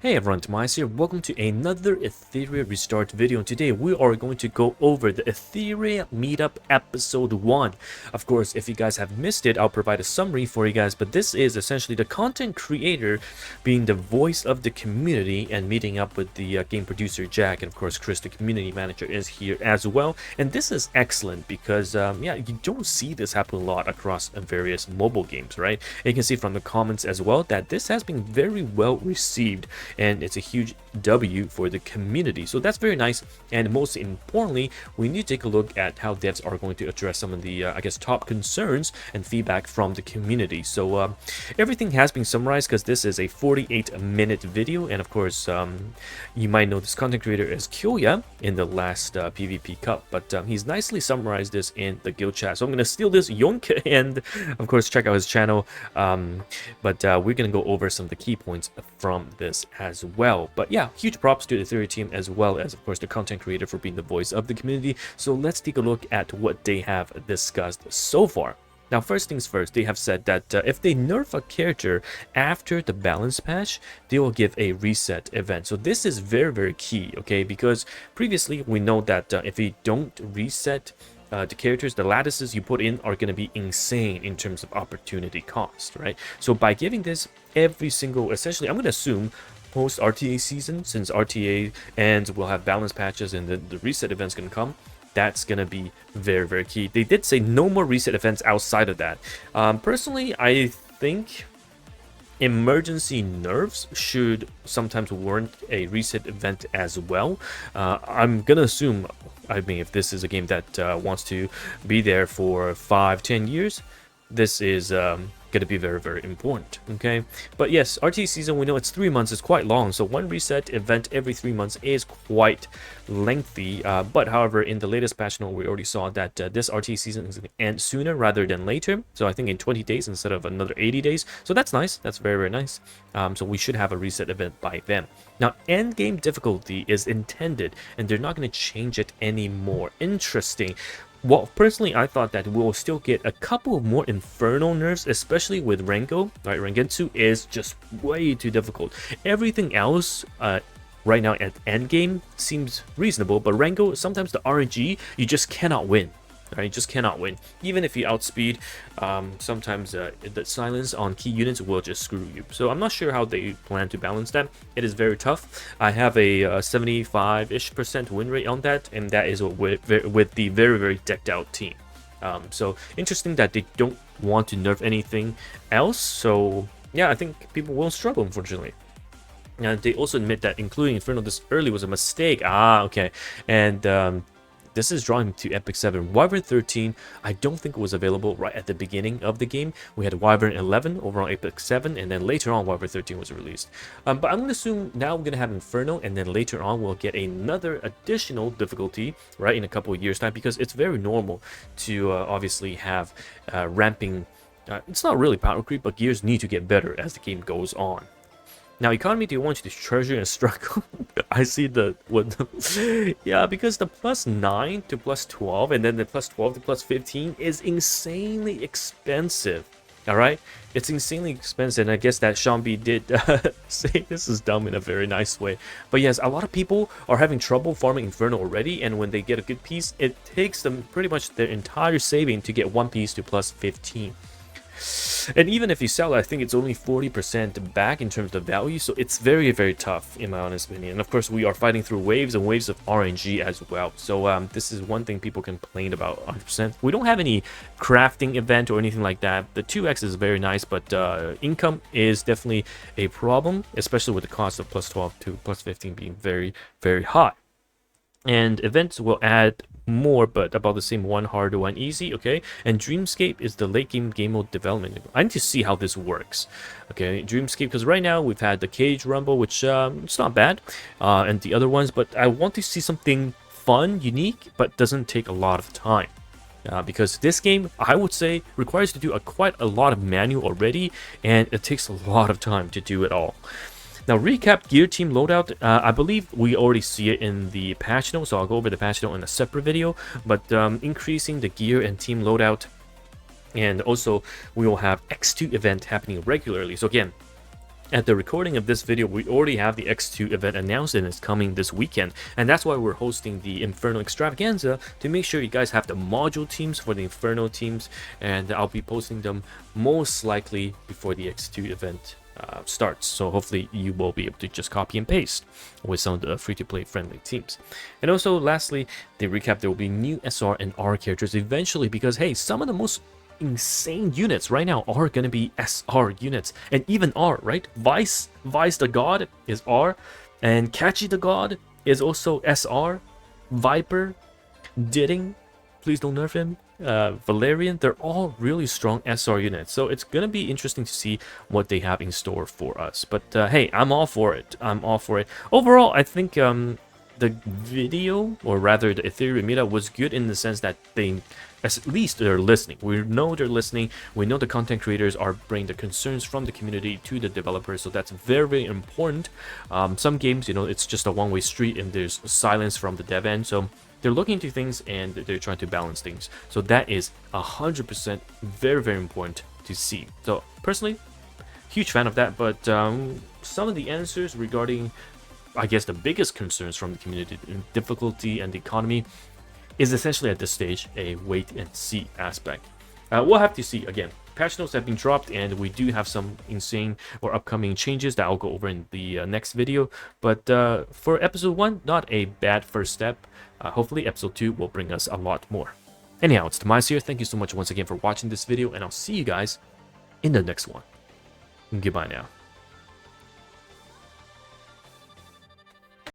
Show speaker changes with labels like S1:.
S1: Hey everyone, TimaeuSS here. Welcome to another Etheria restart video. And today we are going to go over the Etheria meetup episode 1. Of course, if you guys have missed it, I'll provide a summary for you guys. But this is essentially the content creator being the voice of the community and meeting up with the game producer Jack. And of course, Chris, the community manager, is here as well. And this is excellent because, yeah, you don't see this happen a lot across various mobile games, right? And you can see from the comments as well that this has been very well received. And it's a huge W for the community, so that's very nice. And most importantly, we need to take a look at how devs are going to address some of the I guess top concerns and feedback from the community. So everything has been summarized because this is a 48-minute video, and of course you might know this content creator as Kyoya in the last PvP Cup, but he's nicely summarized this in the guild chat. So I'm going to steal this Yonk and of course check out his channel, but we're going to go over some of the key points from this as well. But yeah, huge props to the Etheria team as well as of course the content creator for being the voice of the community. So let's take a look at what they have discussed so far. Now, first things first, they have said that if they nerf a character after the balance patch, they will give a reset event. So this is very, very key, okay? Because previously we know that if you don't reset the characters, the lattices you put in are going to be insane in terms of opportunity cost, right? So by giving this every single, essentially, I'm going to assume post RTA season, since RTA ends, we'll have balance patches and the reset event's going to come. That's going to be very, very key. They did say no more reset events outside of that. Personally, I think emergency nerfs should sometimes warrant a reset event as well. I'm gonna assume, I mean, if this is a game that wants to be there for 5-10 years, this is gonna be very, very important. Okay, but yes, RT season, we know it's 3 months. It's quite long, so one reset event every 3 months is quite lengthy. But however, in the latest patch note, we already saw that this RT season is going to end sooner rather than later. So I think in 20 days instead of another 80 days. So that's nice. That's very, very nice. So we should have a reset event by then. Now, end game difficulty is intended, and they're not going to change it anymore. Interesting. Well, personally, I thought that we'll still get a couple of more Inferno nerfs, especially with Rengo. Right, Rengetsu is just way too difficult. Everything else, right now at endgame seems reasonable, but Rengo, sometimes the RNG, you just cannot win. Right, you just cannot win. Even if you outspeed, sometimes the silence on key units will just screw you. So I'm not sure how they plan to balance that. It is very tough. I have a 75-ish% win rate on that, and that is with the very, very decked out team. So interesting that they don't want to nerf anything else. So yeah, I think people will struggle, unfortunately. And they also admit that including Inferno this early was a mistake. Okay. And this is drawing to Epic 7. Wyvern 13, I don't think it was available right at the beginning of the game. We had Wyvern 11 over on Epic 7, and then later on Wyvern 13 was released. But I'm going to assume now we're going to have Inferno, and then later on we'll get another additional difficulty, right, in a couple of years' time, because it's very normal to obviously have ramping. It's not really power creep, but gears need to get better as the game goes on. Now, economy, do you want you to treasure and struggle? I see yeah, because the +9 to +12 and then the +12 to +15 is insanely expensive. All right, it's insanely expensive, and I guess that Sean B did say this is dumb in a very nice way. But yes, a lot of people are having trouble farming Inferno already, and when they get a good piece, it takes them pretty much their entire saving to get one piece to +15. And even if you sell it, I think it's only 40% back in terms of value, so it's very, very tough in my honest opinion. And of course, we are fighting through waves and waves of RNG as well, so this is one thing people complain about 100%. We don't have any crafting event or anything like that. The 2x is very nice, but income is definitely a problem, especially with the cost of +12 to +15 being very, very high. And events will add more, but about the same, one hard, one easy. Okay, and Dreamscape is the late game mode development. I need to see how this works. Okay, Dreamscape, because right now we've had the Cage Rumble, which it's not bad, and the other ones, but I want to see something fun, unique, but doesn't take a lot of time. Because this game, I would say, requires to do quite a lot of manual already, and it takes a lot of time to do it all. Now, recap gear team loadout. I believe we already see it in the patch note, so I'll go over the patch note in a separate video. But increasing the gear and team loadout, and also we will have X2 event happening regularly. So again, At the recording of this video, we already have the X2 event announced and it's coming this weekend. And that's why we're hosting the Inferno extravaganza to make sure you guys have the module teams for the Inferno teams. And I'll be posting them most likely before the X2 event starts. So hopefully you will be able to just copy and paste with some of the free-to-play friendly teams. And also lastly, they recap there will be new SR and R characters eventually because hey, some of the most insane units right now are going to be SR units and even R, right? Vice the God is R, and Catchy the God is also SR. Viper, Didding, please don't nerf him, Valerian, they're all really strong SR units, so it's gonna be interesting to see what they have in store for us. But hey, I'm all for it. Overall, I think the video, or rather the Etheria meetup, was good in the sense that at least they're listening. We know they're listening. We know the content creators are bringing the concerns from the community to the developers, so that's very, very important. Some games, you know, it's just a one-way street and there's silence from the dev end, so they're looking into things and they're trying to balance things. So that is 100% very, very important to see. So personally, huge fan of that, but some of the answers regarding, I guess, the biggest concerns from the community, difficulty and the economy, is essentially at this stage a wait and see aspect. We'll have to see. Again, patch notes have been dropped and we do have some insane or upcoming changes that I'll go over in the next video. But for episode 1, not a bad first step. Hopefully episode 2 will bring us a lot more. Anyhow, it's TimaeuSS here. Thank you so much once again for watching this video, and I'll see you guys in the next one. Goodbye now.